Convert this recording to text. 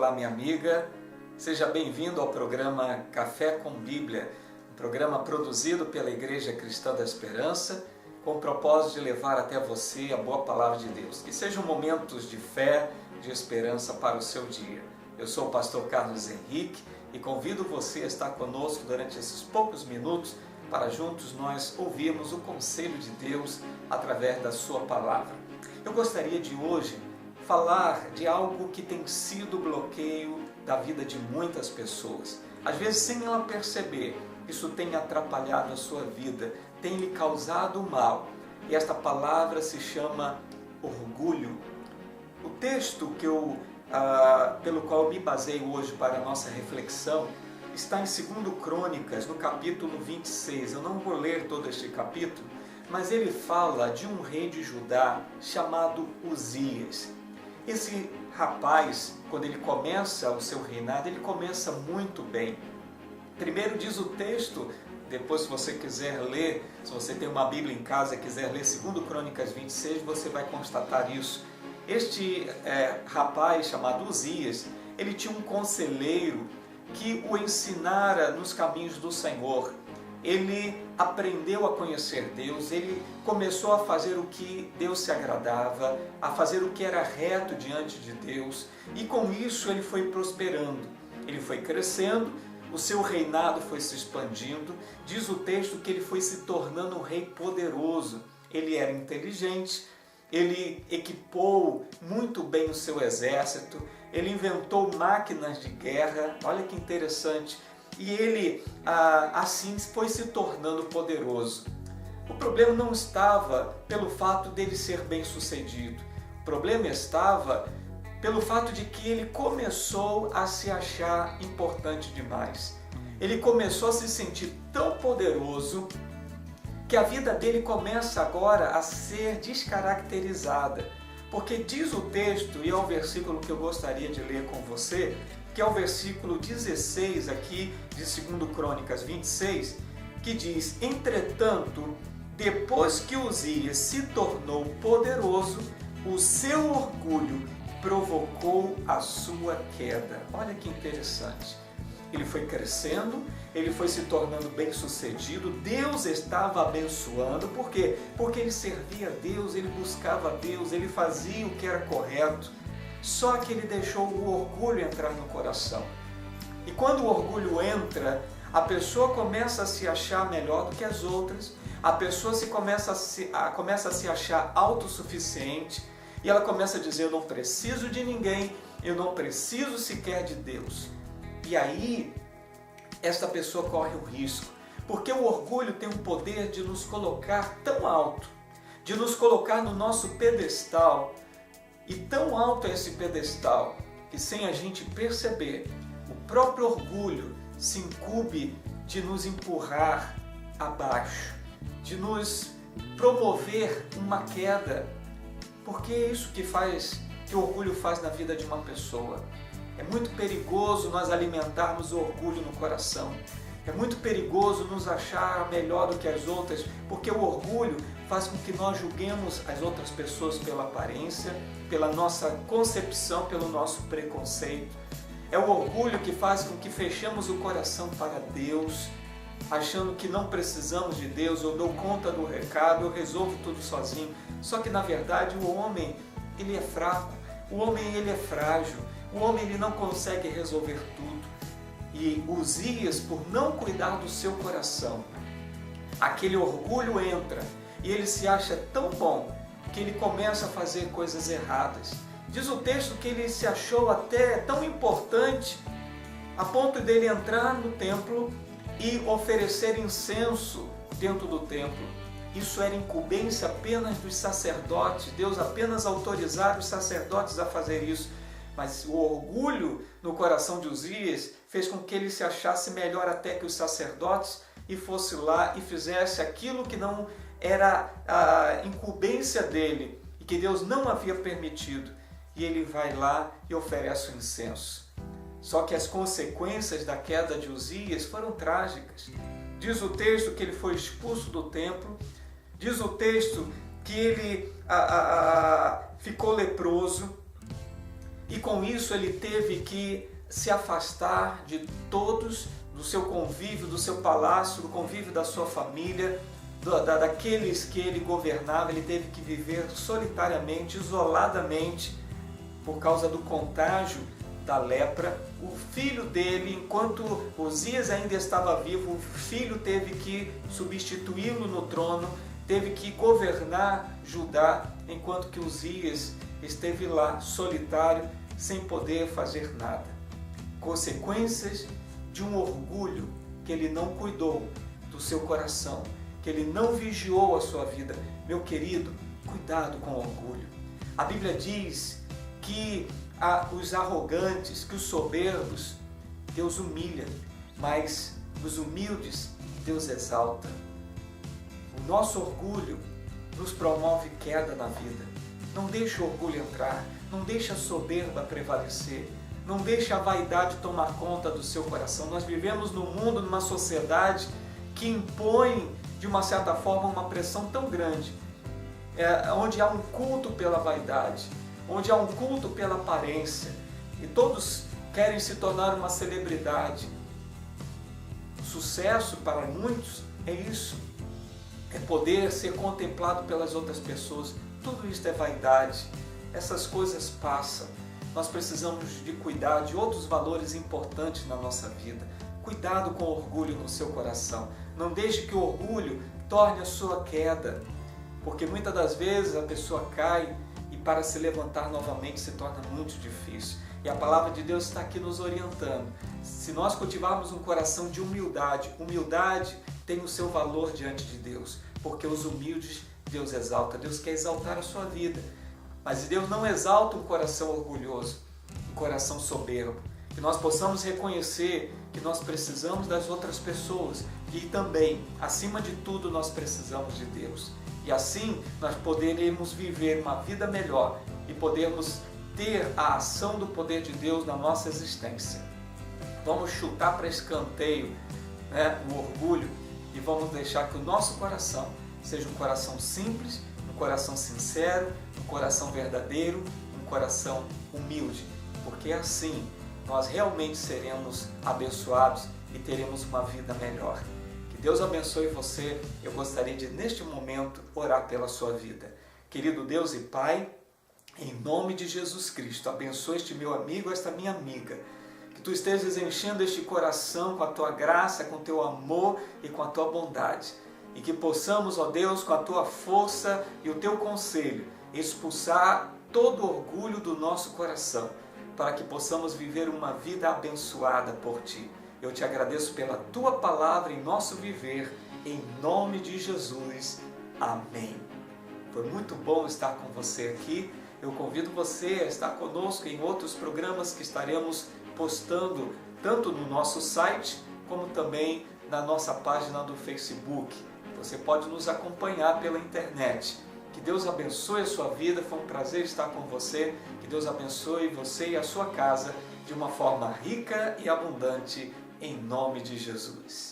olá minha amiga, seja bem-vindo ao programa Café com Bíblia, um programa produzido pela Igreja Cristã da Esperança, com o propósito de levar até você a boa palavra de Deus. Que sejam momentos de fé, de esperança para o seu dia. Eu sou o pastor Carlos Henrique e convido você a estar conosco durante esses poucos minutos para juntos nós ouvirmos o conselho de Deus através da sua palavra. Eu gostaria de hoje falar de algo que tem sido bloqueio da vida de muitas pessoas. Às vezes, sem ela perceber, isso tem atrapalhado a sua vida, tem lhe causado mal. E esta palavra se chama orgulho. O texto pelo qual eu me baseio hoje para a nossa reflexão está em 2 Crônicas, no capítulo 26. Eu não vou ler todo este capítulo, mas ele fala de um rei de Judá chamado Uzias. Esse rapaz, quando ele começa o seu reinado, ele começa muito bem. Primeiro diz o texto, depois se você quiser ler, se você tem uma Bíblia em casa e quiser ler 2 Crônicas 26, você vai constatar isso. Este rapaz chamado Uzias, ele tinha um conselheiro que o ensinara nos caminhos do Senhor. Ele aprendeu a conhecer Deus, ele começou a fazer o que Deus se agradava, a fazer o que era reto diante de Deus, e com isso ele foi prosperando, ele foi crescendo, o seu reinado foi se expandindo. Diz o texto que ele foi se tornando um rei poderoso. Ele era inteligente, ele equipou muito bem o seu exército, ele inventou máquinas de guerra, olha que interessante, e ele assim foi se tornando poderoso. O problema não estava pelo fato dele ser bem sucedido, o problema estava pelo fato de que ele começou a se achar importante demais. Ele começou a se sentir tão poderoso que a vida dele começa agora a ser descaracterizada. Porque diz o texto, e é o versículo que eu gostaria de ler com você, que é o versículo 16 aqui de 2 Crônicas 26, que diz: entretanto, depois que Uzias se tornou poderoso, o seu orgulho provocou a sua queda. Olha que interessante. Ele foi crescendo, ele foi se tornando bem-sucedido, Deus estava abençoando. Por quê? Porque ele servia a Deus, ele buscava a Deus, ele fazia o que era correto. Só que ele deixou o orgulho entrar no coração. E quando o orgulho entra, a pessoa começa a se achar melhor do que as outras, a pessoa começa a se achar autossuficiente, e ela começa a dizer: eu não preciso de ninguém, eu não preciso sequer de Deus. E aí, esta pessoa corre o risco, porque o orgulho tem o poder de nos colocar tão alto, de nos colocar no nosso pedestal, e tão alto é esse pedestal, que sem a gente perceber, o próprio orgulho se incumbe de nos empurrar abaixo, de nos promover uma queda, porque é isso que o orgulho faz na vida de uma pessoa. É muito perigoso nós alimentarmos o orgulho no coração. É muito perigoso nos achar melhor do que as outras, porque o orgulho faz com que nós julguemos as outras pessoas pela aparência, pela nossa concepção, pelo nosso preconceito. É o orgulho que faz com que fechemos o coração para Deus, achando que não precisamos de Deus, eu dou conta do recado, eu resolvo tudo sozinho. Só que na verdade o homem, ele é fraco, o homem ele é frágil, o homem ele não consegue resolver tudo. E Uzias, por não cuidar do seu coração, aquele orgulho entra e ele se acha tão bom que ele começa a fazer coisas erradas. Diz o texto que ele se achou até tão importante a ponto dele entrar no templo e oferecer incenso dentro do templo. Isso era incumbência apenas dos sacerdotes, Deus apenas autorizava os sacerdotes a fazer isso. Mas o orgulho no coração de Uzias fez com que ele se achasse melhor até que os sacerdotes e fosse lá e fizesse aquilo que não era a incumbência dele e que Deus não havia permitido. E ele vai lá e oferece o incenso. Só que as consequências da queda de Uzias foram trágicas. Diz o texto que ele foi expulso do templo, diz o texto que ele ficou leproso, e com isso ele teve que se afastar de todos, do seu convívio, do seu palácio, do convívio da sua família, daqueles que ele governava. Ele teve que viver solitariamente, isoladamente, por causa do contágio da lepra. O filho dele, enquanto Uzias ainda estava vivo, o filho teve que substituí-lo no trono, teve que governar Judá, enquanto que Uzias esteve lá solitário, sem poder fazer nada. Consequências de um orgulho que ele não cuidou do seu coração, que ele não vigiou a sua vida. Meu querido, cuidado com o orgulho. A Bíblia diz que os arrogantes, que os soberbos, Deus humilha, mas os humildes Deus exalta. O nosso orgulho nos promove queda na vida. Não deixe o orgulho entrar, não deixe a soberba prevalecer, não deixe a vaidade tomar conta do seu coração. Nós vivemos num mundo, numa sociedade que impõe, de uma certa forma, uma pressão tão grande, onde há um culto pela vaidade, onde há um culto pela aparência, e todos querem se tornar uma celebridade. O sucesso para muitos é isso, é poder ser contemplado pelas outras pessoas. Tudo isso é vaidade, essas coisas passam. Nós precisamos de cuidar de outros valores importantes na nossa vida. Cuidado com o orgulho no seu coração. Não deixe que o orgulho torne a sua queda, porque muitas das vezes a pessoa cai e para se levantar novamente se torna muito difícil. E a palavra de Deus está aqui nos orientando. Se nós cultivarmos um coração de humildade, humildade tem o seu valor diante de Deus, porque os humildes Deus exalta. Deus quer exaltar a sua vida, mas Deus não exalta um coração orgulhoso, um coração soberbo. Que nós possamos reconhecer que nós precisamos das outras pessoas e também, acima de tudo, nós precisamos de Deus. E assim nós poderemos viver uma vida melhor e podermos ter a ação do poder de Deus na nossa existência. Vamos chutar para escanteio, o orgulho, e vamos deixar que o nosso coração seja um coração simples, um coração sincero, um coração verdadeiro, um coração humilde, porque assim nós realmente seremos abençoados e teremos uma vida melhor. Que Deus abençoe você. Eu gostaria de, neste momento, orar pela sua vida. Querido Deus e Pai, em nome de Jesus Cristo, abençoe este meu amigo, esta minha amiga. Que Tu estejas enchendo este coração com a Tua graça, com o Teu amor e com a Tua bondade. E que possamos, ó Deus, com a Tua força e o Teu conselho, expulsar todo orgulho do nosso coração, para que possamos viver uma vida abençoada por Ti. Eu Te agradeço pela Tua palavra em nosso viver, em nome de Jesus. Amém. Foi muito bom estar com você aqui. Eu convido você a estar conosco em outros programas que estaremos postando, tanto no nosso site, como também na nossa página do Facebook. Você pode nos acompanhar pela internet. Que Deus abençoe a sua vida, foi um prazer estar com você. Que Deus abençoe você e a sua casa de uma forma rica e abundante, em nome de Jesus.